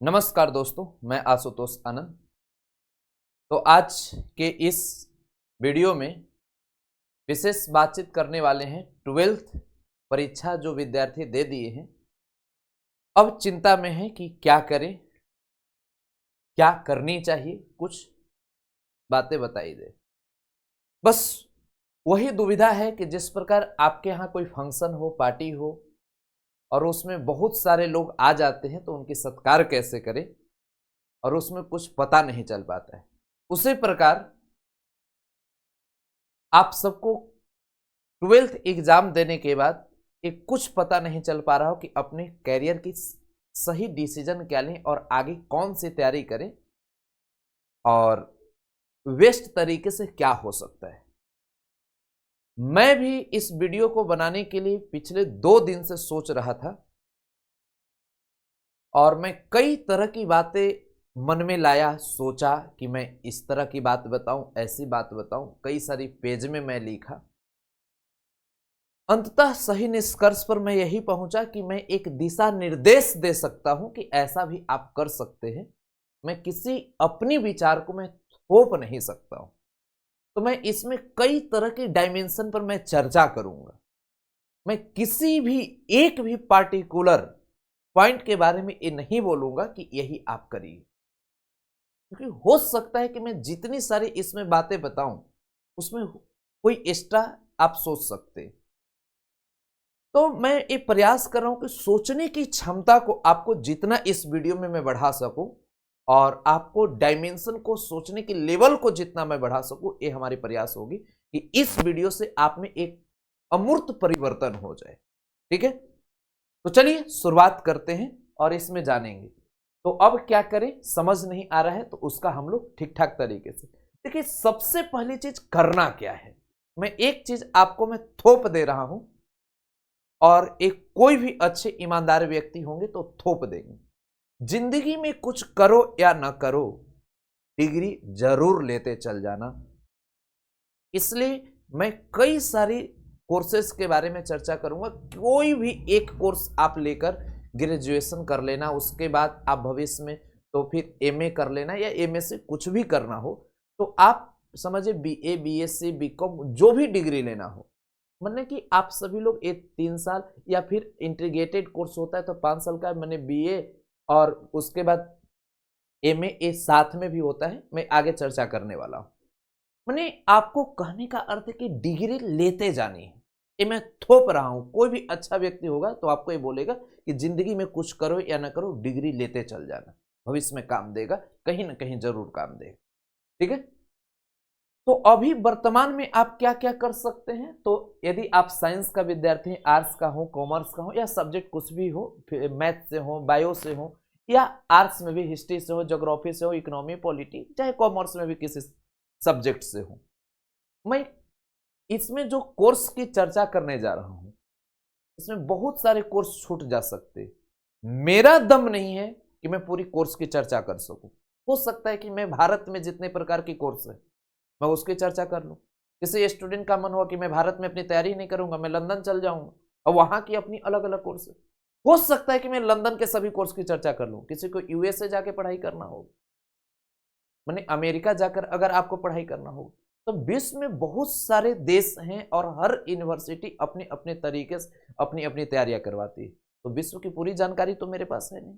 नमस्कार दोस्तों, मैं आशुतोष आनंद। तो आज के इस वीडियो में विशेष बातचीत करने वाले हैं। 12th परीक्षा जो विद्यार्थी दे दिए हैं, अब चिंता में है कि क्या करें, क्या करनी चाहिए, कुछ बातें बताई दे। बस वही दुविधा है कि जिस प्रकार आपके यहाँ कोई फंक्शन हो, पार्टी हो और उसमें बहुत सारे लोग आ जाते हैं तो उनकी सत्कार कैसे करें और उसमें कुछ पता नहीं चल पाता है। उसी प्रकार आप सबको 12th एग्जाम देने के बाद एक कुछ पता नहीं चल पा रहा हो कि अपने कैरियर की सही डिसीजन क्या लें और आगे कौन सी तैयारी करें और बेस्ट तरीके से क्या हो सकता है। मैं भी इस वीडियो को बनाने के लिए पिछले 2 दिन से सोच रहा था और मैं कई तरह की बातें मन में लाया, सोचा कि मैं इस तरह की बात बताऊं, ऐसी बात बताऊं, कई सारी पेज में मैं लिखा। अंततः सही निष्कर्ष पर मैं यही पहुंचा कि मैं एक दिशा निर्देश दे सकता हूं कि ऐसा भी आप कर सकते हैं। मैं किसी अपनी विचार को मैं थोप नहीं सकता हूं। तो मैं इसमें कई तरह के डायमेंशन पर मैं चर्चा करूंगा। मैं किसी भी एक भी पार्टिकुलर पॉइंट के बारे में ये नहीं बोलूंगा कि यही आप करिए, क्योंकि हो सकता है कि मैं जितनी सारी इसमें बातें बताऊं उसमें कोई एक्स्ट्रा आप सोच सकते। तो मैं ये प्रयास कर रहा हूं कि सोचने की क्षमता को आपको जितना इस वीडियो में मैं बढ़ा सकूं और आपको डायमेंशन को, सोचने की लेवल को जितना मैं बढ़ा सकूं, ये हमारी प्रयास होगी कि इस वीडियो से आप में एक अमूर्त परिवर्तन हो जाए। ठीक है, तो चलिए शुरुआत करते हैं और इसमें जानेंगे। तो अब क्या करें, समझ नहीं आ रहा है तो उसका हम लोग ठीक ठाक तरीके से देखिए। सबसे पहली चीज करना क्या है, मैं एक चीज आपको मैं थोप दे रहा हूं और एक कोई भी अच्छे ईमानदार व्यक्ति होंगे तो थोप देंगे। जिंदगी में कुछ करो या ना करो, डिग्री जरूर लेते चल जाना। इसलिए मैं कई सारी कोर्सेज के बारे में चर्चा करूंगा। कोई भी एक कोर्स आप लेकर ग्रेजुएशन कर लेना, उसके बाद आप भविष्य में तो फिर एमए कर लेना या एमए से कुछ भी करना हो तो आप समझिए बीए, बीएससी, बीकॉम जो भी डिग्री लेना हो, मैंने कि आप सभी लोग एक 3 साल या फिर इंटीग्रेटेड कोर्स होता है तो 5 साल का, मैंने बीए और उसके बाद एमए ए साथ में भी होता है, मैं आगे चर्चा करने वाला हूं। मैंने आपको कहने का अर्थ है कि डिग्री लेते जानी है, ये मैं थोप रहा हूं। कोई भी अच्छा व्यक्ति होगा तो आपको ये बोलेगा कि जिंदगी में कुछ करो या ना करो, डिग्री लेते चल जाना, भविष्य में काम देगा, कहीं ना कहीं जरूर काम देगा। ठीक है, तो अभी वर्तमान में आप क्या क्या कर सकते हैं। तो यदि आप साइंस का विद्यार्थी हैं, आर्ट्स का हो, कॉमर्स का हो या सब्जेक्ट कुछ भी हो, मैथ से हो, बायो से हो या आर्ट्स में भी हिस्ट्री से हो, ज्योग्राफी से हो, इकोनॉमी, पॉलिटी, चाहे कॉमर्स में भी किसी सब्जेक्ट से हो, मैं इसमें जो कोर्स की चर्चा करने जा रहा हूं इसमें बहुत सारे कोर्स छूट जा सकते। मेरा दम नहीं है कि मैं पूरी कोर्स की चर्चा कर सकूं। हो सकता है कि मैं भारत में जितने प्रकार की कोर्स है मैं उसकी चर्चा कर लूं। किसी स्टूडेंट का मन हुआ कि मैं भारत में अपनी तैयारी नहीं करूंगा, मैं लंदन चल जाऊंगा और वहां की अपनी अलग अलग कोर्स है। हो सकता है कि मैं लंदन के सभी कोर्स की चर्चा कर लूं। किसी को यूएसए जाके पढ़ाई करना हो, मैंने अमेरिका जाकर अगर आपको पढ़ाई करना हो, तो विश्व में बहुत सारे देश हैं और हर यूनिवर्सिटी अपने अपने तरीके से अपनी अपनी तैयारियां करवाती है। तो विश्व की पूरी जानकारी तो मेरे पास है नहीं,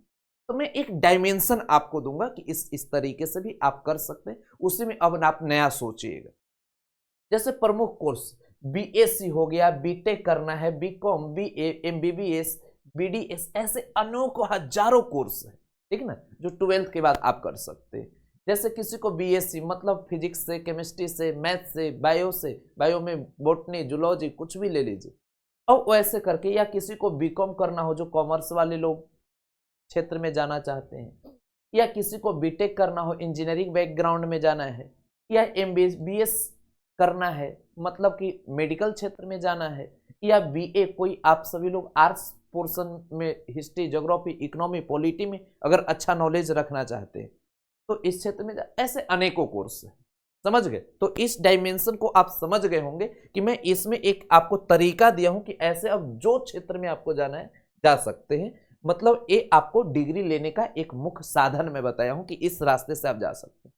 तो मैं एक डायमेंशन आपको दूंगा कि इस तरीके से भी आप कर सकते हैं। उसी में अब आप नया सोचिएगा। जैसे प्रमुख कोर्स बीएससी हो गया, बीटेक करना है, बीकॉम, बीए, एमबीबीएस, बीडीएस, ऐसे अनेकों हजारों कोर्स है, ठीक है ना, जो 12th के बाद आप कर सकते हैं। जैसे किसी को बीएससी मतलब फिजिक्स से, केमिस्ट्री से, मैथ से, बायो से, बायो में बोटनी, जूलॉजी कुछ भी ले लीजिए और वैसे करके, या किसी को बीकॉम करना हो जो कॉमर्स वाले लोग क्षेत्र में जाना चाहते हैं, या किसी को बीटेक करना हो, इंजीनियरिंग बैकग्राउंड में जाना है, या एमबीबीएस करना है मतलब कि मेडिकल क्षेत्र में जाना है, या बीए, कोई आप सभी लोग आर्ट्स पोर्शन में हिस्ट्री, ज्योग्राफी, इकोनॉमी, पॉलिटी में अगर अच्छा नॉलेज रखना चाहते हैं तो इस क्षेत्र में ऐसे अनेकों कोर्स है। समझ गए, तो इस डायमेंशन को आप समझ गए होंगे कि मैं इसमें एक आपको तरीका दिया हूं कि ऐसे अब जो क्षेत्र में आपको जाना है जा सकते हैं। मतलब ये आपको डिग्री लेने का एक मुख्य साधन मैं बताया हूं कि इस रास्ते से आप जा सकते हैं।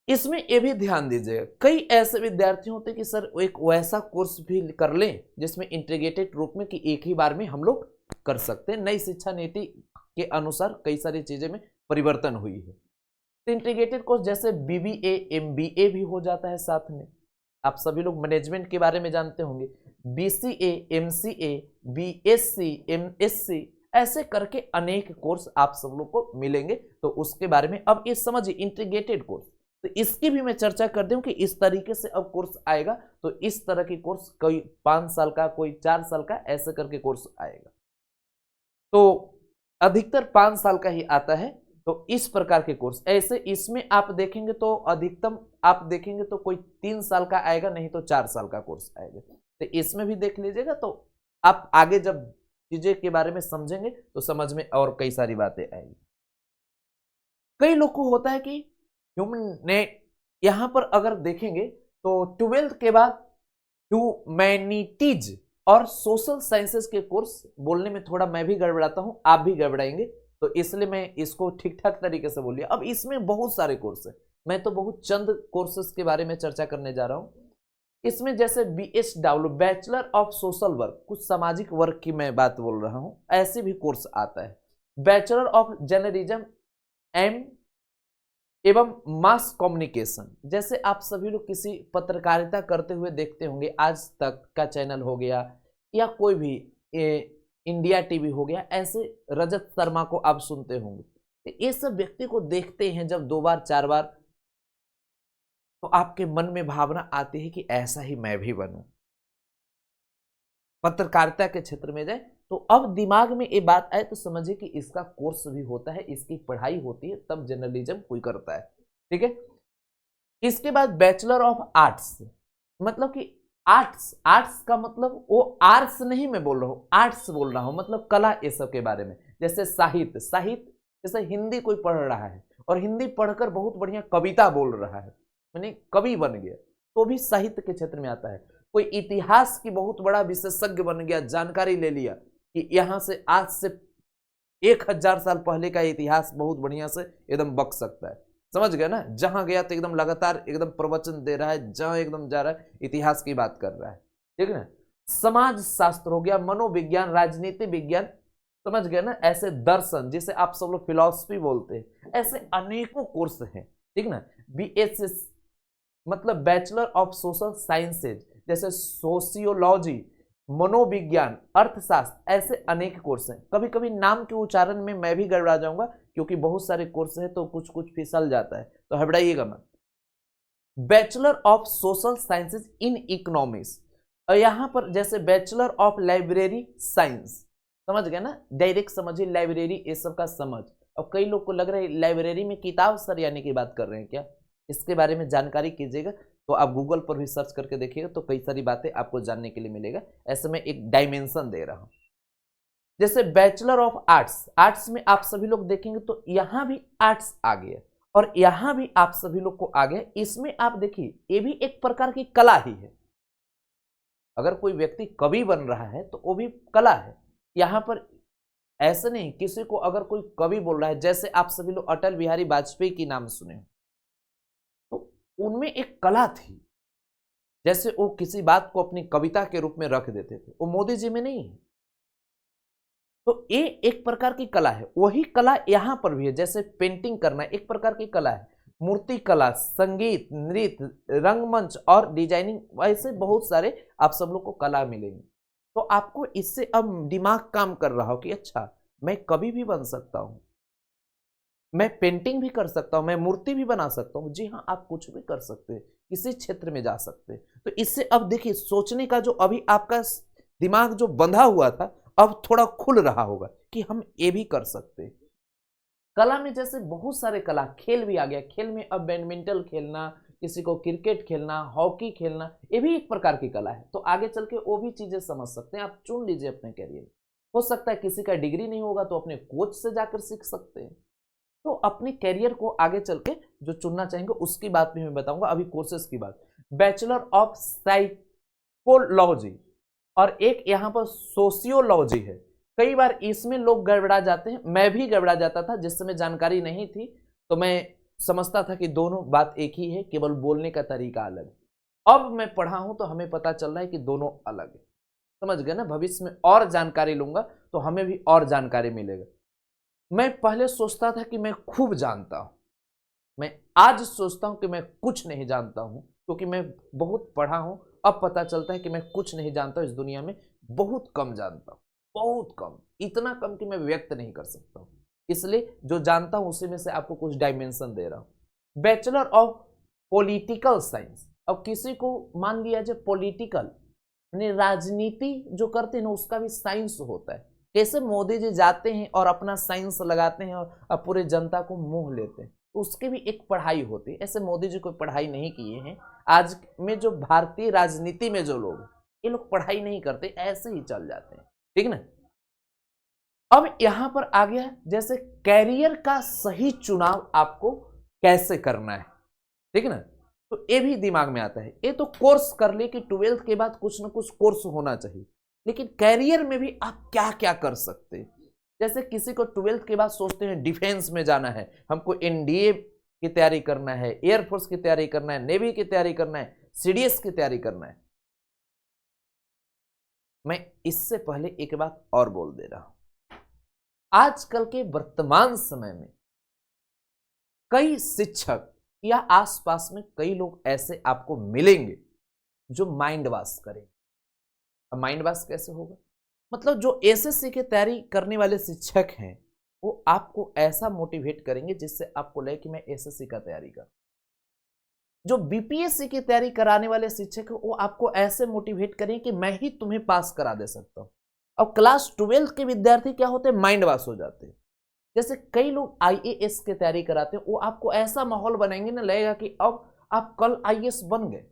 इसमें ये भी ध्यान दीजिएगा, कई ऐसे विद्यार्थी होते हैं कि सर एक वैसा कोर्स भी कर लें जिसमें इंटीग्रेटेड रूप में कि एक ही बार में हम लोग कर सकते हैं। नई शिक्षा नीति के अनुसार कई सारी चीजें में परिवर्तन हुई है, तो इंटीग्रेटेड कोर्स जैसे बीबीए एमबीए भी हो जाता है साथ में। आप सभी लोग मैनेजमेंट के बारे में जानते होंगे, बीसीए एमसीए बीएससी एमएससी ऐसे करके अनेक कोर्स आप सब लोग को मिलेंगे। तो उसके बारे में अब ये समझिए इंटीग्रेटेड कोर्स, तो इसकी भी मैं चर्चा कर दूं कि इस तरीके से अब कोर्स आएगा। तो इस तरह की कोर्स कोई 5 साल का, कोई 4 साल का, ऐसे करके कोर्स आएगा। तो अधिकतर 5 साल का ही आता है। तो इस प्रकार के कोर्स ऐसे इसमें आप देखेंगे तो अधिकतम आप देखेंगे तो कोई 3 साल का आएगा, नहीं तो 4 साल का कोर्स आएगा। तो इसमें भी देख लीजिएगा, तो आप आगे जब चीजें के बारे में समझेंगे तो समझ में और कई सारी बातें आएगी। कई लोग को होता है कि ह्यूमन ने यहां पर अगर देखेंगे तो 12th के बाद ह्यूमैनिटीज और सोशल साइंसेस के कोर्स बोलने में थोड़ा मैं भी गड़बड़ाता हूं, आप भी गड़बड़ाएंगे, तो इसलिए मैं इसको ठीक ठाक तरीके से बोलिए। अब इसमें बहुत सारे कोर्स है, मैं तो बहुत चंद कोर्सेस के बारे में चर्चा करने जा रहा हूं। इसमें जैसे BSW bachelor of social work, कुछ सामाजिक वर्क की मैं बात बोल रहा हूं, ऐसे भी कोर्स आता है। बैचलर ऑफ जर्नलिज्म एम एवं मास कम्युनिकेशन, जैसे आप सभी लोग किसी पत्रकारिता करते हुए देखते होंगे, आज तक का चैनल हो गया या कोई भी इंडिया टीवी हो गया, ऐसे रजत शर्मा को आप सुनते होंगे। तो ये सब व्यक्ति को देखते हैं जब 2 बार 4 बार, तो आपके मन में भावना आती है कि ऐसा ही मैं भी बनूं, पत्रकारिता के क्षेत्र में जाए। तो अब दिमाग में ये बात आए तो समझिए कि इसका कोर्स भी होता है, इसकी पढ़ाई होती है, तब जर्नलिज्म कोई करता है। ठीक है, इसके बाद बैचलर ऑफ आर्ट्स, मतलब कि आर्ट्स का मतलब वो आर्ट्स नहीं मैं बोल रहा हूँ, आर्ट्स बोल रहा हूँ, मतलब कला, ये सब के बारे में। जैसे साहित्य, जैसे हिंदी कोई पढ़ रहा है और हिंदी पढ़कर बहुत बढ़िया कविता बोल रहा है, यानी कवि बन गया, तो भी साहित्य के क्षेत्र में आता है। कोई इतिहास की बहुत बड़ा विशेषज्ञ बन गया, जानकारी ले लिया कि यहाँ से आज से 1000 साल पहले का इतिहास बहुत बढ़िया से एकदम बक सकता है, समझ गए ना। जहां गया तो एकदम लगातार एकदम प्रवचन दे रहा है, जहां एकदम जा रहा है इतिहास की बात कर रहा है, ठीक है ना। समाज शास्त्र हो गया, मनोविज्ञान, राजनीति विज्ञान, समझ गए ना। ऐसे दर्शन, जिसे आप सब लोग फिलॉसफी बोलते हैं, ऐसे अनेकों कोर्स हैं, ठीक ना। BSS मतलब बैचलर ऑफ सोशल साइंसेज, जैसे सोशियोलॉजी, मनोविज्ञान, अर्थशास्त्र, ऐसे अनेक कोर्स हैं। कभी कभी नाम के उच्चारण में मैं भी गड़बड़ा जाऊंगा, क्योंकि बहुत सारे कोर्स हैं तो कुछ कुछ फिसल जाता है, तो घबराइएगा मत। Bachelor of social sciences in economics, और यहां पर जैसे बैचलर ऑफ लाइब्रेरी साइंस, समझ गए ना, डायरेक्ट समझिए लाइब्रेरी ये सब का समझ। और कई लोग को लग रहा है लाइब्रेरी में किताब सर यानी की बात कर रहे हैं क्या, इसके बारे में जानकारी कीजिएगा, तो आप गूगल पर भी सर्च करके देखिएगा तो कई सारी बातें आपको जानने के लिए मिलेगा। ऐसे में एक डायमेंशन दे रहा हूं। जैसे बैचलर ऑफ आर्ट्स में आप सभी लोग देखेंगे तो यहां भी आर्ट्स आ गया और यहां भी आप सभी लोग को आ गया। इसमें आप देखिए ये भी एक प्रकार की कला ही है। अगर कोई व्यक्ति कवि बन रहा है तो वो भी कला है। यहां पर ऐसे नहीं, किसी को अगर कोई कवि बोल रहा है, जैसे आप सभी लोग अटल बिहारी वाजपेयी की नाम सुने, उनमें एक कला थी, जैसे वो किसी बात को अपनी कविता के रूप में रख देते थे, वो मोदी जी में नहीं है। तो ये एक प्रकार की कला है। वही कला यहां पर भी है, जैसे पेंटिंग करना एक प्रकार की कला है, मूर्ति कला, संगीत, नृत्य, रंगमंच और डिजाइनिंग, वैसे बहुत सारे आप सब लोग को कला मिलेंगे। तो आपको इससे अब दिमाग काम कर रहा हो कि अच्छा मैं कवि भी बन सकता हूं, मैं पेंटिंग भी कर सकता हूं, मैं मूर्ति भी बना सकता हूं। जी हाँ, आप कुछ भी कर सकते हैं, किसी क्षेत्र में जा सकते हैं। तो इससे अब देखिए सोचने का जो अभी आपका दिमाग जो बंधा हुआ था, अब थोड़ा खुल रहा होगा कि हम ये भी कर सकते हैं। कला में जैसे बहुत सारे कला, खेल भी आ गया। खेल में अब बैडमिंटन खेलना, किसी को क्रिकेट खेलना, हॉकी खेलना, ये भी एक प्रकार की कला है। तो आगे चल के वो भी चीजें समझ सकते हैं। आप चुन लीजिए अपने करियर। हो सकता है किसी का डिग्री नहीं होगा तो अपने कोच से जाकर सीख सकते हैं। तो अपने कैरियर को आगे चल के जो चुनना चाहेंगे उसकी बात भी मैं बताऊंगा। अभी कोर्सेज की बात, बैचलर ऑफ साइकोलॉजी और एक यहाँ पर सोशियोलॉजी है। कई बार इसमें लोग गड़बड़ा जाते हैं, मैं भी गड़बड़ा जाता था। जिस समय जानकारी नहीं थी तो मैं समझता था कि दोनों बात एक ही है, केवल बोलने का तरीका अलग है। अब मैं पढ़ा हूं तो हमें पता चल रहा है कि दोनों अलग है। समझ गए ना? भविष्य में और जानकारी लूंगा तो हमें भी और जानकारी मिलेगा। मैं पहले सोचता था कि मैं खूब जानता हूं, मैं आज सोचता हूं कि मैं कुछ नहीं जानता हूं, क्योंकि मैं बहुत पढ़ा हूं। अब पता चलता है कि मैं कुछ नहीं जानता हूं, इस दुनिया में बहुत कम जानता हूं, बहुत कम, इतना कम कि मैं व्यक्त नहीं कर सकता हूं। इसलिए जो जानता हूं उसी में से आपको कुछ डायमेंशन दे रहा हूं। Bachelor of political science. अब किसी को मान लिया जाए पॉलिटिकल यानी राजनीति जो करते हैं ना, उसका भी साइंस होता है। कैसे मोदी जी जाते हैं और अपना साइंस लगाते हैं और पूरे जनता को मोह लेते हैं, तो उसकी भी एक पढ़ाई होती है। ऐसे मोदी जी कोई पढ़ाई नहीं किए हैं। आज में जो भारतीय राजनीति में जो लोग, ये लोग पढ़ाई नहीं करते, ऐसे ही चल जाते हैं, ठीक ना। अब यहां पर आ गया जैसे कैरियर का सही चुनाव आपको कैसे करना है, ठीक ना। तो ये भी दिमाग में आता है। ये तो कोर्स कर ले कि 12th के बाद कुछ ना कुछ कोर्स होना चाहिए, लेकिन कैरियर में भी आप क्या क्या कर सकते हैं। जैसे किसी को 12th के बाद सोचते हैं डिफेंस में जाना है, हमको एनडीए की तैयारी करना है, एयरफोर्स की तैयारी करना है, नेवी की तैयारी करना है, सीडीएस की तैयारी करना है। मैं इससे पहले एक बात और बोल दे रहा हूं। आजकल के वर्तमान समय में कई शिक्षक या आसपास में कई लोग ऐसे आपको मिलेंगे जो माइंड वॉश करेंगे। अब माइंड वॉश कैसे होगा? मतलब जो एसएससी की तैयारी करने वाले शिक्षक हैं वो आपको ऐसा मोटिवेट करेंगे जिससे आपको लगे कि मैं एसएससी का तैयारी कर। जो बीपीएससी की तैयारी कराने वाले शिक्षक हैं वो आपको ऐसे मोटिवेट करेंगे कि मैं ही तुम्हें पास करा दे सकता हूं। अब क्लास 12 के विद्यार्थी क्या होते हैं? माइंड वॉश हो जाते हैं। जैसे कई लोग आईएएस की तैयारी कराते हैं, वो आपको ऐसा माहौल बनाएंगे ना, लगेगा कि अब आप कल आईएएस बन गए।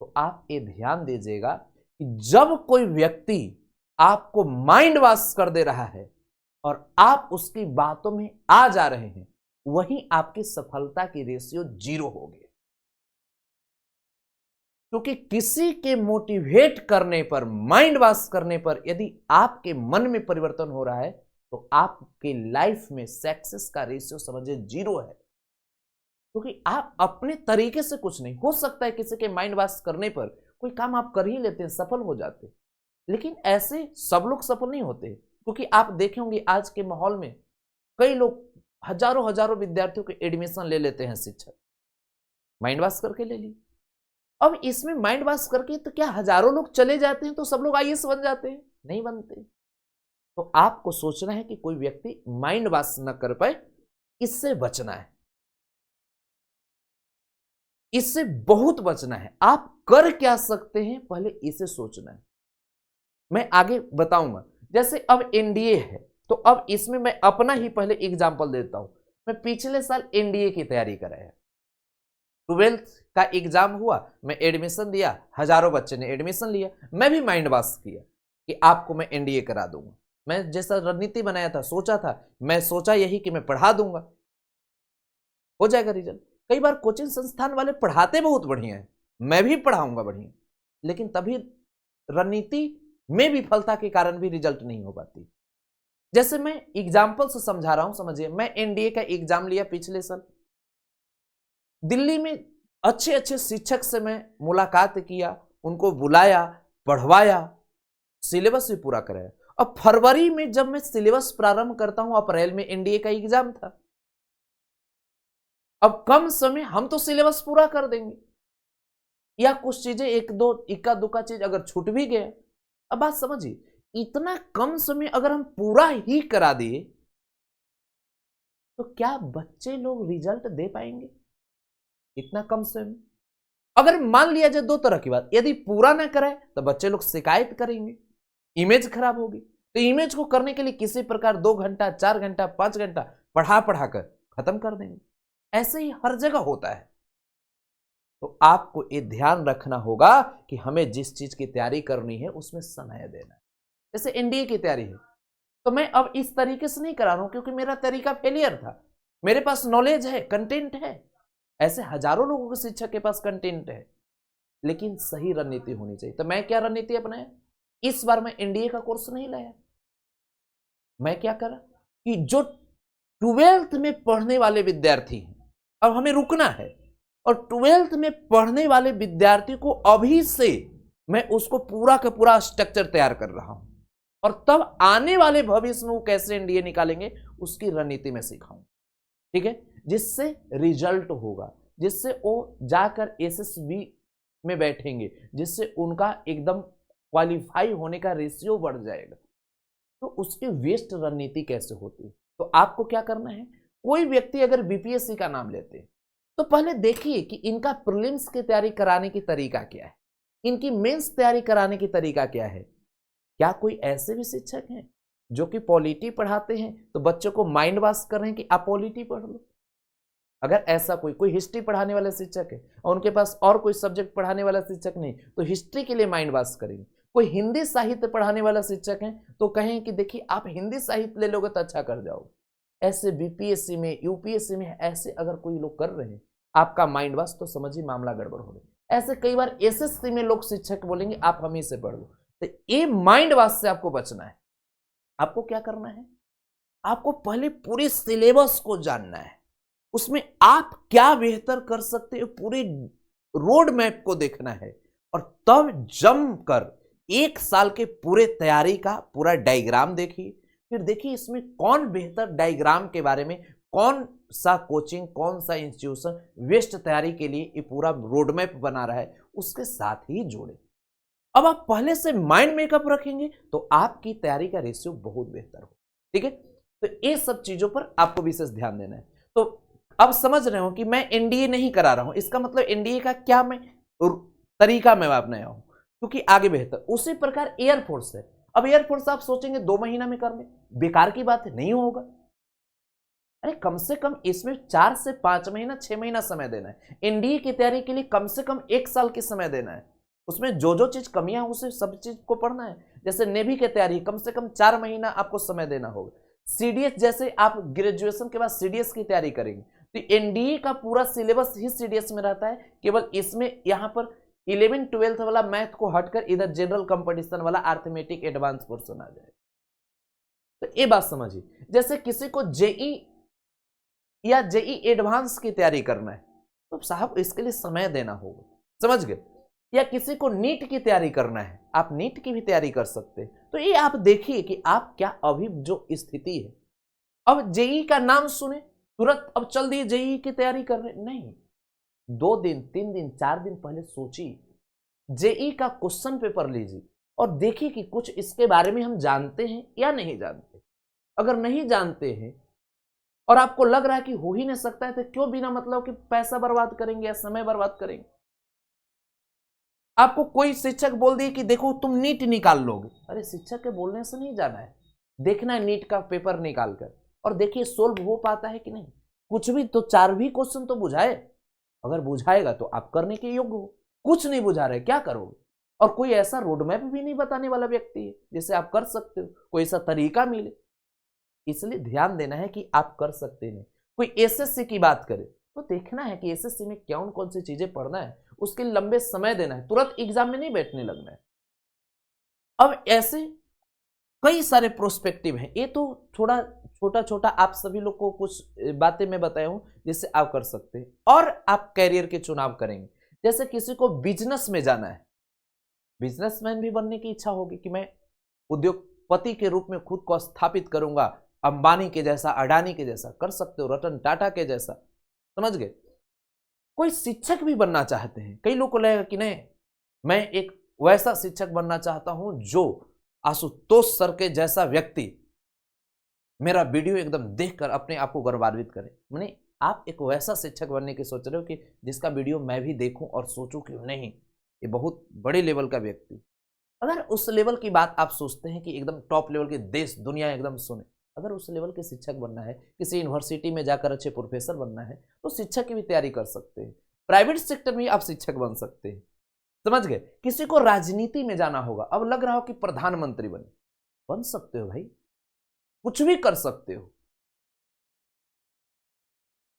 तो आप ये ध्यान दीजिएगा कि जब कोई व्यक्ति आपको माइंड वॉश कर दे रहा है और आप उसकी बातों में आ जा रहे हैं, वहीं आपकी सफलता की रेशियो 0 होगी। क्योंकि किसी के मोटिवेट करने पर, माइंड वॉश करने पर यदि आपके मन में परिवर्तन हो रहा है तो आपके लाइफ में सक्सेस का रेशियो समझिए 0 है। क्योंकि आप अपने तरीके से कुछ नहीं, हो सकता है किसी के माइंड वॉश करने पर कोई काम आप कर ही लेते हैं, सफल हो जाते हैं, लेकिन ऐसे सब लोग सफल नहीं होते। क्योंकि आप देखे होंगे आज के माहौल में कई लोग हजारों हजारों विद्यार्थियों के एडमिशन ले लेते हैं शिक्षक, माइंड वॉश करके ले ली। अब इसमें माइंड वॉश करके तो क्या हजारों लोग चले जाते हैं तो सब लोग आईएएस बन जाते हैं? नहीं बनते। तो आपको सोचना है कि कोई व्यक्ति माइंड वॉश न कर पाए, इससे बचना है, इससे बहुत बचना है। आप कर क्या सकते हैं पहले इसे सोचना है। मैं आगे बताऊंगा। जैसे अब एनडीए है तो अब इसमें मैं अपना ही पहले एग्जांपल देता हूं। मैं पिछले साल एनडीए की तैयारी कराया, 12th का एग्जाम हुआ, मैं एडमिशन दिया, हजारों बच्चे ने एडमिशन लिया। मैं भी माइंड वॉश किया कि आपको मैं एनडीए करा दूंगा। मैं जैसा रणनीति बनाया था, सोचा था, मैं सोचा यही कि मैं पढ़ा दूंगा, हो जाएगा रिजल्ट। कई बार कोचिंग संस्थान वाले पढ़ाते बहुत बढ़िया है, मैं भी पढ़ाऊंगा बढ़िया, लेकिन तभी रणनीति में विफलता के कारण भी रिजल्ट नहीं हो पाती। जैसे मैं एग्जाम्पल से समझा रहा हूं, समझिए। मैं एनडीए का एग्जाम लिया पिछले साल, दिल्ली में अच्छे अच्छे शिक्षक से मैं मुलाकात किया, उनको बुलाया, पढ़वाया, सिलेबस भी पूरा कराया। अब फरवरी में जब मैं सिलेबस प्रारंभ करता हूं, अप्रैल में एनडीए का एग्जाम था। अब कम समय हम तो सिलेबस पूरा कर देंगे, या कुछ चीजें एक दो इक्का दुक्का चीज अगर छूट भी गया। अब बात समझिए, इतना कम समय अगर हम पूरा ही करा दिए तो क्या बच्चे लोग रिजल्ट दे पाएंगे इतना कम समय में? अगर मान लिया जाए दो तरह की बात, यदि पूरा ना कराए तो बच्चे लोग शिकायत करेंगे, इमेज खराब होगी। तो इमेज को करने के लिए किसी प्रकार 2 घंटा, 4 घंटा, 5 घंटा पढ़ा पढ़ा कर खत्म कर देंगे। ऐसे ही हर जगह होता है। तो आपको ये ध्यान रखना होगा कि हमें जिस चीज की तैयारी करनी है उसमें समय देना है। जैसे एनडीए की तैयारी है तो मैं अब इस तरीके से नहीं करा रहा हूं क्योंकि मेरा तरीका फेलियर था। मेरे पास नॉलेज है, कंटेंट है, ऐसे हजारों लोगों के शिक्षक के पास कंटेंट है, लेकिन सही रणनीति होनी चाहिए। तो मैं क्या रणनीति अपनाया? इस बार मैं एनडीए का कोर्स नहीं लाया, मैं क्या करा कि जो 12th में पढ़ने वाले विद्यार्थी हैं, अब हमें रुकना है, और 12th में पढ़ने वाले विद्यार्थी को अभी से मैं उसको पूरा का पूरा स्ट्रक्चर तैयार कर रहा हूं, और तब आने वाले भविष्य में वो कैसे एनडीए निकालेंगे उसकी रणनीति में सिखाऊं। ठीक है, जिससे रिजल्ट होगा, जिससे वो जाकर एसएसबी में बैठेंगे, जिससे उनका एकदम क्वालिफाई होने का रेशियो बढ़ जाएगा। तो उसकी वेस्ट रणनीति कैसे होती है? तो आपको क्या करना है, कोई व्यक्ति अगर बीपीएससी का नाम लेते हैं तो पहले देखिए कि इनका प्रीलिम्स की तैयारी कराने की तरीका क्या है, इनकी मेंस तैयारी कराने की तरीका क्या है। क्या कोई ऐसे भी शिक्षक हैं जो कि पॉलिटी पढ़ाते हैं तो बच्चों को माइंड वॉश कर रहे हैं कि आप पॉलिटी पढ़ लो? अगर ऐसा कोई हिस्ट्री पढ़ाने वाला शिक्षक है और उनके पास और कोई सब्जेक्ट पढ़ाने वाला शिक्षक नहीं, तो हिस्ट्री के लिए माइंड वॉश करेंगे। कोई हिंदी साहित्य पढ़ाने वाला शिक्षक है तो कहें कि देखिए आप हिंदी साहित्य ले लोगे तो अच्छा कर जाओगे। ऐसे बीपीएससी में, यूपीएससी में ऐसे अगर कोई लोग कर रहे हैं आपका माइंड वॉश, तो समझिए मामला गड़बड़ हो रहा है। ऐसे कई बार एसएससी में लोग शिक्षक बोलेंगे आप हम ही से पढ़ लो, तो ये माइंड वॉश से आपको बचना है। आपको क्या करना है, आपको पहले पूरे सिलेबस को जानना है, उसमें आप क्या बेहतर कर सकते हो पूरे रोड मैप को देखना है, और तब जमकर 1 साल के पूरे तैयारी का पूरा डायग्राम देखिए। फिर देखिए इसमें कौन बेहतर डायग्राम के बारे में, कौन सा कोचिंग, कौन सा इंस्टीट्यूशन बेस्ट तैयारी के लिए ये पूरा रोड मैप बना रहा है, उसके साथ ही जोड़े। अब आप पहले से माइंड मेकअप रखेंगे तो आपकी तैयारी का रेशियो बहुत बेहतर हो। ठीक है, तो ये सब चीजों पर आपको विशेष ध्यान देना है। तो अब समझ रहे हो कि मैं एनडीए नहीं करा रहा हूं, इसका मतलब एनडीए का क्या मैं तरीका मैं अपनाया हूं क्योंकि आगे बेहतर। उसी प्रकार एयरफोर्स है। अब एयरफोर्स आप सोचेंगे 2 महीना में कर ले, बेकार की बात है, नहीं होगा। अरे कम से कम इसमें 4 से 5 महीना, 6 महीना समय देना है। एनडीए की तैयारी के लिए कम से कम 1 साल की समय देना है। उसमें जो जो चीज कमियां उसे सब चीज को पढ़ना है। जैसे नेवी की तैयारी कम से कम 4 महीना आपको समय देना होगा। सीडीएस जैसे आप ग्रेजुएशन के बाद सीडीएस की तैयारी करेंगे तो एनडीए का पूरा सिलेबस ही सीडीएस में रहता है। केवल इसमें यहां पर 11-12 वाला मैथ को हटकर इधर जनरल कंपटीशन वाला अर्थमेटिक एडवांस पोर्शन आ जाए। तो ये बात समझिए। जैसे किसी को जेई या जेई एडवांस की तैयारी करना है तो साहब इसके लिए समय देना होगा, समझ गए। या किसी को नीट की तैयारी करना है, आप नीट की भी तैयारी कर सकते हैं। तो ये आप देखिए कि आप क्या अभी जो स्थिति है, अब जेई का नाम सुने तुरंत अब चल दिए जेई की तैयारी कर रहे, नहीं। 2 दिन, 3 दिन, 4 दिन पहले सोचिए, जेई का क्वेश्चन पेपर लीजिए और देखिए कि कुछ इसके बारे में हम जानते हैं या नहीं जानते। अगर नहीं जानते हैं और आपको लग रहा है कि हो ही नहीं सकता है, तो क्यों बिना मतलब कि पैसा बर्बाद करेंगे या समय बर्बाद करेंगे। आपको कोई शिक्षक बोल दिए कि देखो तुम नीट निकाल लोगे, अरे शिक्षक के बोलने से नहीं जाना है, देखना है नीट का पेपर निकाल कर और देखिए सोल्व हो पाता है कि नहीं। कुछ भी तो 4 भी क्वेश्चन तो बुझाए, अगर बुझाएगा तो आप करने के योग्य हो। कुछ नहीं बुझा रहे क्या करोगे? और कोई ऐसा रोड मैप भी नहीं बताने वाला व्यक्ति है जिससे आप कर सकते हो, कोई ऐसा तरीका मिले। इसलिए ध्यान देना है कि आप कर सकते हैं। कोई एसएससी की बात करे तो देखना है कि एसएससी में कौन कौन सी चीजें पढ़ना है, उसके लंबे समय देना है, तुरंत एग्जाम में नहीं बैठने लगना है। अब ऐसे कई सारे प्रोस्पेक्टिव हैं। ये तो थोड़ा छोटा छोटा आप सभी लोग को कुछ बातें मैं बताया हूं जिससे आप कर सकते हैं और आप कैरियर के चुनाव करेंगे। जैसे किसी को बिजनेस में जाना है, बिजनेसमैन भी बनने की इच्छा होगी कि मैं उद्योगपति के रूप में खुद को स्थापित करूंगा, अंबानी के जैसा, अडानी के जैसा, कर सकते हो, रतन टाटा के जैसा, समझ गए। कोई शिक्षक भी बनना चाहते हैं, कई लोग को लगेगा कि नहीं मैं एक वैसा शिक्षक बनना चाहता हूं जो आशुतोष सर के जैसा व्यक्ति मेरा वीडियो एकदम देखकर अपने आप को गौरवान्वित करे। माने आप एक वैसा शिक्षक बनने की सोच रहे हो कि जिसका वीडियो मैं भी देखूं और सोचूं कि नहीं ये बहुत बड़े लेवल का व्यक्ति। अगर उस लेवल की बात आप सोचते हैं कि एकदम टॉप लेवल के देश दुनिया एकदम सुने, अगर उस लेवल के शिक्षक बनना है, किसी यूनिवर्सिटी में जाकर अच्छे प्रोफेसर बनना है तो शिक्षक की भी तैयारी कर सकते हैं। प्राइवेट सेक्टर में आप शिक्षक बन सकते हैं, समझ गए। किसी को राजनीति में जाना होगा, अब लग रहा हो कि प्रधानमंत्री बन सकते हो भाई, कुछ भी कर सकते हो।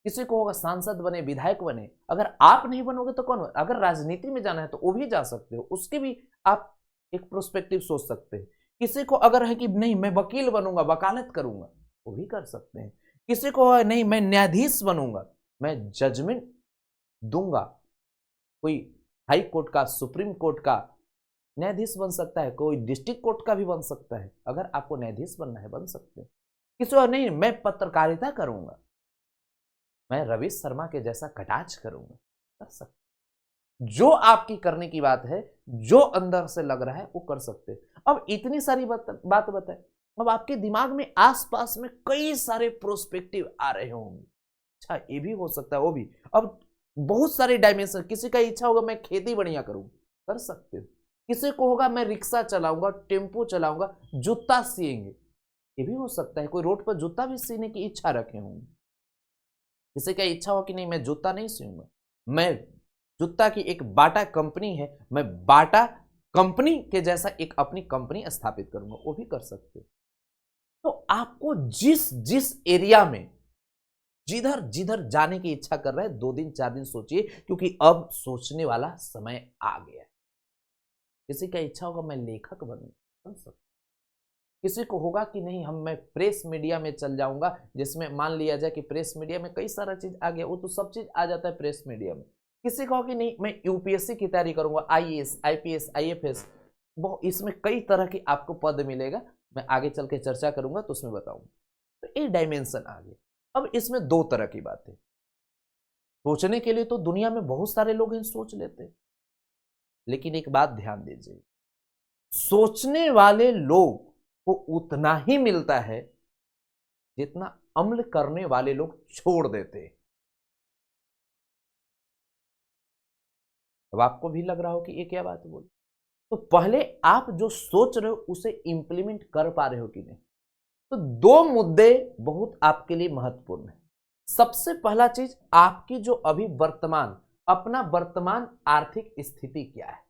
किसी को होगा सांसद बने, विधायक बने, अगर आप नहीं बनोगे तो कौन? अगर राजनीति में जाना है तो वो भी जा सकते हो, उसके भी आप एक प्रोस्पेक्टिव सोच सकते हैं। किसी को अगर है कि नहीं मैं वकील बनूंगा, वकालत करूंगा, वो भी कर सकते हैं। किसी को है नहीं मैं न्यायाधीश बनूंगा, मैं जजमेंट दूंगा, कोई हाई कोर्ट का, सुप्रीम कोर्ट का न्यायाधीश बन सकता है, कोई डिस्ट्रिक्ट कोर्ट का भी बन सकता है। अगर आपको न्यायाधीश बनना है बन सकते हैं। किसी और नहीं मैं पत्रकारिता करूंगा, मैं रवि शर्मा के जैसा कटाक्ष करूंगा, कर सकते। जो आपकी करने की बात है, जो अंदर से लग रहा है वो कर सकते। अब इतनी सारी बात बताए, अब आपके दिमाग में आसपास में कई सारे प्रोस्पेक्टिव आ रहे होंगे। अच्छा ये भी हो सकता है, वो भी। अब बहुत सारे डायमेंशन, किसी का इच्छा होगा मैं खेती बढ़िया करूंगा, कर सकते हो। किसी को होगा मैं रिक्शा चलाऊंगा, टेम्पो चलाऊंगा, जूता सिएंगे, ये भी हो सकता है। कोई रोड पर जूता भी सीने की इच्छा रखे होंगे। किसी का इच्छा हो कि नहीं मैं जूता नहीं सीऊंगा, मैं जूता की एक बाटा कंपनी है, मैं बाटा कंपनी के जैसा एक अपनी कंपनी स्थापित करूंगा, वो भी कर सकते हो। तो आपको जिस जिस एरिया में जिधर जिधर जाने की इच्छा कर रहा है 2 दिन 4 दिन सोचिए, क्योंकि अब सोचने वाला समय आ गया है। किसी का इच्छा होगा मैं लेखक बनूं, बन सकता। किसी को होगा कि नहीं मैं प्रेस मीडिया में चल जाऊंगा, जिसमें मान लिया जाए कि प्रेस मीडिया में कई सारा चीज आ गया, वो तो सब चीज आ जाता है प्रेस मीडिया में। किसी को कि नहीं मैं यूपीएससी की तैयारी करूंगा, आईएएस आईपीएस आईएफएस, वो इसमें कई तरह के आपको पद मिलेगा, मैं आगे चल के चर्चा करूंगा तो उसमें बताऊंगा। तो ये डायमेंशन आ गया। अब इसमें 2 तरह की बातें। सोचने के लिए तो दुनिया में बहुत सारे लोग हैं, सोच लेते हैं, लेकिन एक बात ध्यान दीजिए, सोचने वाले लोग को उतना ही मिलता है जितना अमल करने वाले लोग छोड़ देते हैं। अब आपको भी लग रहा हो कि ये क्या बात बोली, तो पहले आप जो सोच रहे हो उसे इंप्लीमेंट कर पा रहे हो कि नहीं। तो 2 मुद्दे बहुत आपके लिए महत्वपूर्ण है। सबसे पहला चीज, आपकी जो अभी वर्तमान अपना वर्तमान आर्थिक स्थिति क्या है,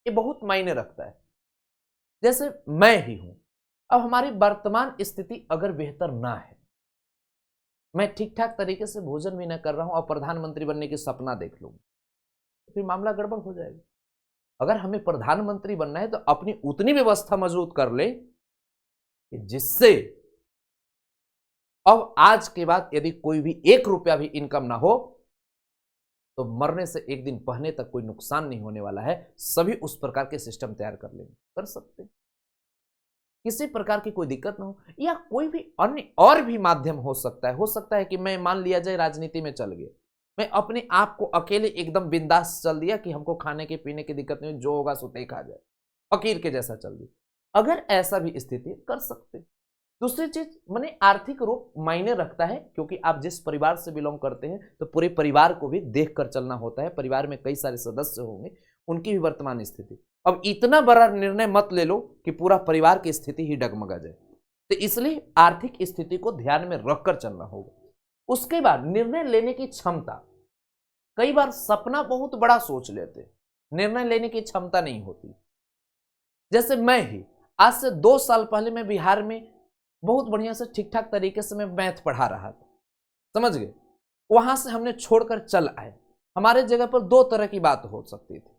ये बहुत मायने रखता है। जैसे मैं ही हूं, अब हमारी वर्तमान स्थिति अगर बेहतर ना है, मैं ठीक ठाक तरीके से भोजन भी ना कर रहा हूं और प्रधानमंत्री बनने की सपना देख लूंगा, तो फिर मामला गड़बड़ हो जाएगा। अगर हमें प्रधानमंत्री बनना है तो अपनी उतनी व्यवस्था मजबूत कर ले कि जिससे अब आज के बाद यदि कोई भी 1 रुपया भी इनकम ना हो तो मरने से एक दिन पहले तक कोई नुकसान नहीं होने वाला है। सभी उस प्रकार के सिस्टम तैयार कर लेंगे, कर सकते, किसी प्रकार की कोई दिक्कत ना हो। या कोई भी अन्य और भी माध्यम हो सकता है कि मैं मान लिया जाए राजनीति में चल गया, मैं अपने आप को अकेले एकदम बिंदास चल दिया कि हमको खाने के पीने की दिक्कत नहीं, जो होगा सो देखा जाए, फकीर के जैसा चल दिया। अगर ऐसा भी स्थिति कर सकते। दूसरी चीज माने आर्थिक रूप मायने रखता है, क्योंकि आप जिस परिवार से बिलोंग करते हैं तो पूरे परिवार को भी देख कर चलना होता है। परिवार में कई सारे सदस्य होंगे, उनकी भी वर्तमान स्थिति। अब इतना बड़ा निर्णय मत ले लो कि पूरा परिवार की स्थिति ही डगमगा जाए, तो इसलिए आर्थिक स्थिति को ध्यान में रखकर चलना होगा। उसके बाद निर्णय लेने की क्षमता, कई बार सपना बहुत बड़ा सोच लेते, निर्णय लेने की क्षमता नहीं होती। जैसे मैं ही आज से 2 साल पहले मैं बिहार में बहुत बढ़िया से ठीक ठाक तरीके से मैं मैथ पढ़ा रहा था, समझ गए। वहां से हमने छोड़कर चल आए, हमारे जगह पर 2 तरह की बात हो सकती थी,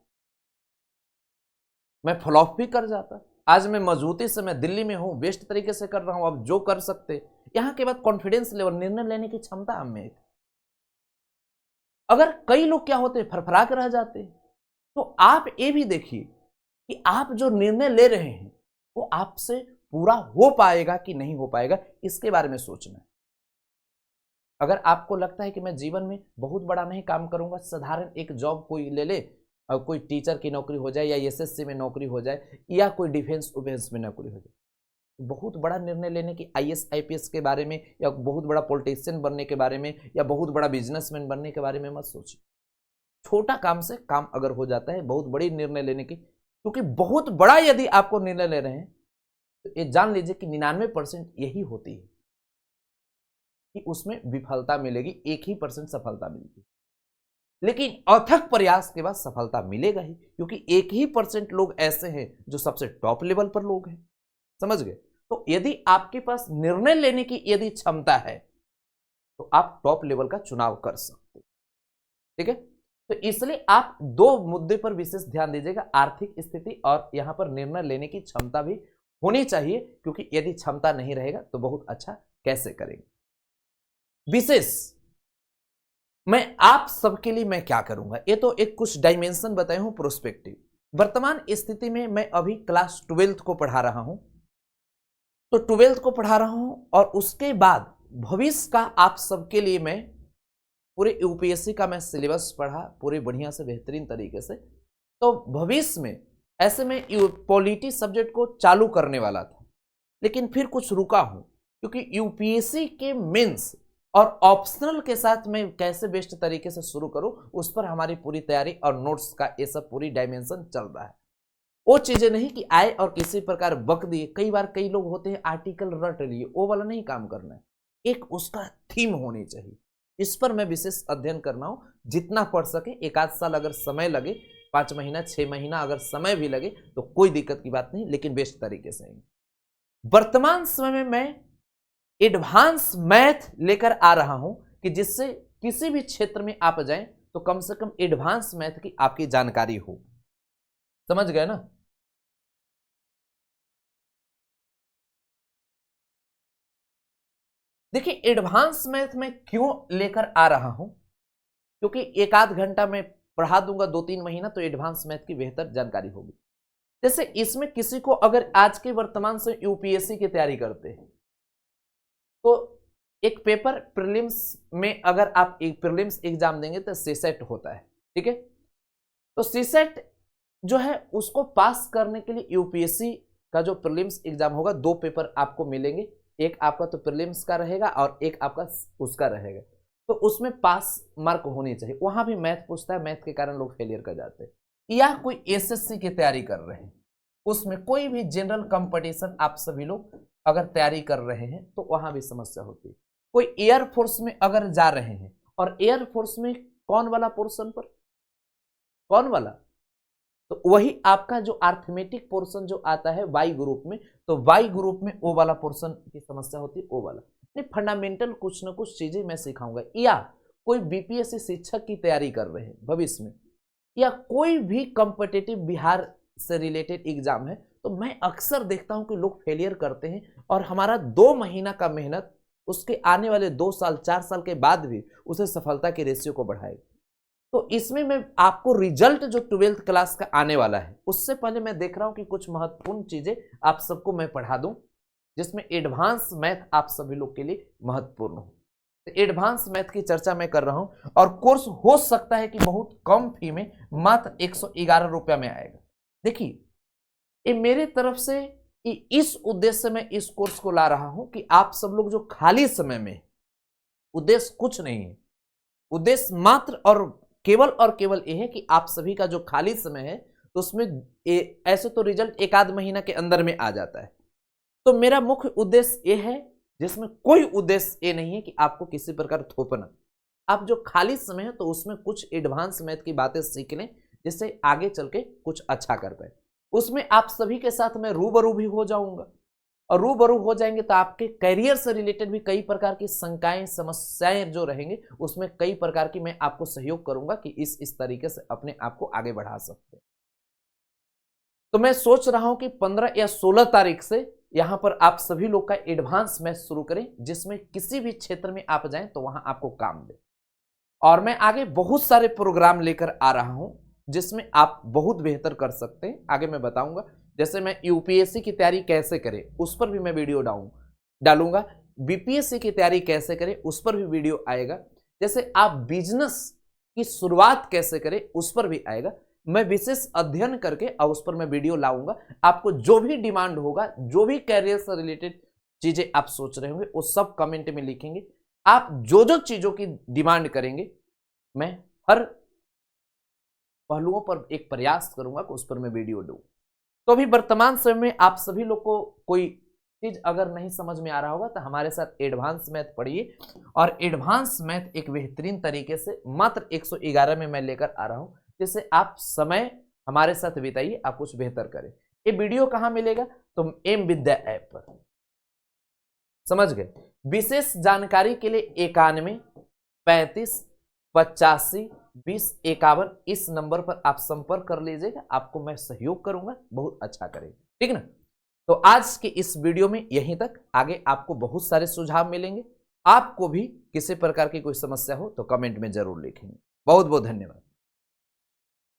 मैं फ्लॉप भी कर जाता। आज मैं मजबूती से मैं दिल्ली में हूं, बेस्ट तरीके से कर रहा हूं, अब जो कर सकते। यहां के बाद कॉन्फिडेंस लेवल, निर्णय लेने की क्षमता हम में थी। अगर कई लोग क्या होते फरफरा के रह जाते, तो आप ये भी देखिए कि आप जो निर्णय ले रहे हैं वो आपसे पूरा हो पाएगा कि नहीं हो पाएगा, इसके बारे में सोचना है। अगर आपको लगता है कि मैं जीवन में बहुत बड़ा नहीं काम करूंगा, साधारण एक जॉब कोई ले ले, कोई टीचर की नौकरी हो जाए या एसएससी में नौकरी हो जाए या कोई डिफेंस उफेंस में नौकरी हो जाए, बहुत बड़ा निर्णय लेने की आईएएस आईपीएस के बारे में या बहुत बड़ा पॉलिटिशियन बनने के बारे में या बहुत बड़ा बिजनेसमैन बनने के बारे में मत सोचिए। छोटा काम से काम अगर हो जाता है, बहुत बड़ी निर्णय लेने की, क्योंकि बहुत बड़ा यदि आपको निर्णय ले रहे हैं तो ये जान लीजिए कि 99% यही होती है कि उसमें विफलता मिलेगी, 1% सफलता मिलेगी। लेकिन अथक प्रयास के बाद सफलता मिलेगा ही, क्योंकि 1% लोग ऐसे हैं जो सबसे टॉप लेवल पर लोग हैं, समझ गए। तो यदि आपके पास निर्णय लेने की यदि क्षमता है तो आप टॉप लेवल का चुनाव कर सकते, ठीक है। तो इसलिए आप 2 मुद्दे पर विशेष ध्यान दीजिएगा, आर्थिक स्थिति और यहां पर निर्णय लेने की क्षमता भी होनी चाहिए, क्योंकि यदि क्षमता नहीं रहेगा तो बहुत अच्छा कैसे करेंगे। विशेष मैं आप सबके लिए मैं क्या करूंगा, ये तो एक कुछ डायमेंशन बताए हूं प्रोस्पेक्टिव। वर्तमान स्थिति में मैं अभी क्लास 12th को पढ़ा रहा हूं, तो 12th को पढ़ा रहा हूं और उसके बाद भविष्य का आप सबके लिए मैं पूरे यूपीएससी का मैं सिलेबस पढ़ा पूरे बढ़िया से बेहतरीन तरीके से। तो भविष्य में ऐसे में पॉलिटी सब्जेक्ट को चालू करने वाला था, लेकिन फिर कुछ रुका हूं, क्योंकि यूपीएससी के मेंस और ऑप्शनल के साथ मैं कैसे बेस्ट तरीके से शुरू करूं, उस पर हमारी पूरी तैयारी और नोट्स का ये सब पूरी डायमेंशन चल रहा है। वो चीजें नहीं कि आए और किसी प्रकार बक दिए। कई बार कई लोग होते हैं आर्टिकल रट लिए, वो वाला नहीं काम करना है, एक उसका थीम होनी चाहिए। इस पर मैं विशेष अध्ययन करना हूं, जितना पढ़ सके। एक आध साल अगर समय लगे, 5 महीना 6 महीना अगर समय भी लगे तो कोई दिक्कत की बात नहीं, लेकिन बेस्ट तरीके से। वर्तमान समय में मैं एडवांस मैथ लेकर आ रहा हूं कि जिससे किसी भी क्षेत्र में आप जाएं तो कम से कम एडवांस मैथ की आपकी जानकारी हो। समझ गए ना? देखिए, एडवांस मैथ में क्यों लेकर आ रहा हूं, क्योंकि एक आध घंटा में पढ़ा दूंगा 2-3 महीना तो एडवांस मैथ की बेहतर जानकारी होगी। जैसे इसमें किसी को अगर आज के वर्तमान से यूपीएससी की तैयारी करते हैं तो एक पेपर प्रीलिम्स में अगर आप एक प्रीलिम्स एग्जाम देंगे तो सीसेट होता है, ठीक है। तो सीसेट जो है उसको पास करने के लिए यूपीएससी का जो प्रीलिम्स एग्जाम होगा, 2 पेपर आपको मिलेंगे, एक आपका तो प्रीलिम्स का रहेगा और एक आपका उसका रहेगा। तो उसमें पास मार्क होनी चाहिए। वहां भी मैथ पूछता है, मैथ के कारण लोग फेलियर कर जाते हैं। या कोई एसएससी की तैयारी कर रहे हैं, उसमें कोई भी जनरल कंपटीशन आप सभी लोग अगर तैयारी कर रहे हैं तो वहां भी समस्या होती है। कोई एयरफोर्स में अगर जा रहे हैं, और एयरफोर्स में कौन वाला पोर्शन पर, कौन वाला, तो वही आपका जो अर्थमेटिक पोर्शन जो आता है वाई ग्रुप में, तो वाई ग्रुप में ओ वाला पोर्शन की समस्या होती है, ओ वाला। नहीं, फंडामेंटल कुछ ना कुछ चीजें मैं सिखाऊंगा। या कोई बीपीएससी शिक्षक की तैयारी कर रहे हैं भविष्य में, या कोई भी कॉम्पिटिटिव बिहार से रिलेटेड एग्जाम है, तो मैं अक्सर देखता हूं कि लोग फेलियर करते हैं और हमारा 2 महीना का मेहनत उसके आने वाले 2 साल 4 साल के बाद भी उसे सफलता के रेशियो को बढ़ाएगा। तो इसमें मैं आपको रिजल्ट जो 12th क्लास का आने वाला है, उससे पहले मैं देख रहा हूं कि कुछ महत्वपूर्ण चीजें आप सबको मैं पढ़ा दूं, जिसमें एडवांस मैथ आप सभी लोग के लिए महत्वपूर्ण हो। तो एडवांस मैथ की चर्चा मैं कर रहा हूं, और कोर्स हो सकता है कि बहुत कम फी में मात्र 111 रुपया में आएगा। देखिए, ये मेरे तरफ से इस उद्देश्य से मैं इस कोर्स को ला रहा हूं कि आप सब लोग जो खाली समय में, उद्देश्य कुछ नहीं है, उद्देश्य मात्र और केवल यह है कि आप सभी का जो खाली समय है तो उसमें ऐसे तो रिजल्ट 1 आध महीना के अंदर में आ जाता है। तो मेरा मुख्य उद्देश्य यह है, जिसमें कोई उद्देश्य ये नहीं है कि आपको किसी प्रकार थोपना। आप जो खाली समय है तो उसमें कुछ एडवांस मैथ की बातें सीख लें, जिससे आगे चल के कुछ अच्छा कर पाए। उसमें आप सभी के साथ मैं रूबरू भी हो जाऊंगा, और रूबरू हो जाएंगे तो आपके करियर से रिलेटेड भी कई प्रकार की शंकाएं समस्याएं जो रहेंगे, उसमें कई प्रकार की मैं आपको सहयोग करूंगा कि इस तरीके से अपने आप को आगे बढ़ा सकते हैं। तो मैं सोच रहा हूं कि 15 या 16 तारीख से यहां पर आप सभी लोग का एडवांस मैथ शुरू करें, जिसमें किसी भी क्षेत्र में आप जाएं तो वहां आपको काम दे। और मैं आगे बहुत सारे प्रोग्राम लेकर आ रहा हूं जिसमें आप बहुत बेहतर कर सकते हैं, आगे मैं बताऊंगा। जैसे मैं यूपीएससी की तैयारी कैसे करें उस पर भी मैं वीडियो डालूंगा, बीपीएससी की तैयारी कैसे करें उस पर भी वीडियो आएगा, जैसे आप बिजनेस की शुरुआत कैसे करें उस पर भी आएगा। मैं विशेष अध्ययन करके और उस पर मैं वीडियो लाऊंगा। आपको जो भी डिमांड होगा, जो भी कैरियर से रिलेटेड चीजें आप सोच रहे होंगे, वो सब कमेंट में लिखेंगे। आप जो जो चीजों की डिमांड करेंगे, मैं हर पहलुओं पर एक प्रयास करूंगा कि उस पर मैं वीडियो दूं। तो अभी वर्तमान समय में आप सभी लोग को कोई चीज अगर नहीं समझ में आ रहा होगा तो हमारे साथ एडवांस मैथ पढ़िए, और एडवांस मैथ एक बेहतरीन तरीके से मात्र 111 में मैं लेकर आ रहा हूं, जिससे आप समय हमारे साथ बिताइए, आप कुछ बेहतर करें। ये वीडियो कहां मिलेगा? तो एम विद्या ऐप पर। समझ गए? विशेष जानकारी के लिए 91 35 85 20 51 इस नंबर पर आप संपर्क कर लीजिएगा, आपको मैं सहयोग करूंगा, बहुत अच्छा करेंगे, ठीक ना। तो आज के इस वीडियो में यहीं तक। आगे आपको बहुत सारे सुझाव मिलेंगे। आपको भी किसी प्रकार की कोई समस्या हो तो कमेंट में जरूर लिखेंगे। बहुत बहुत धन्यवाद।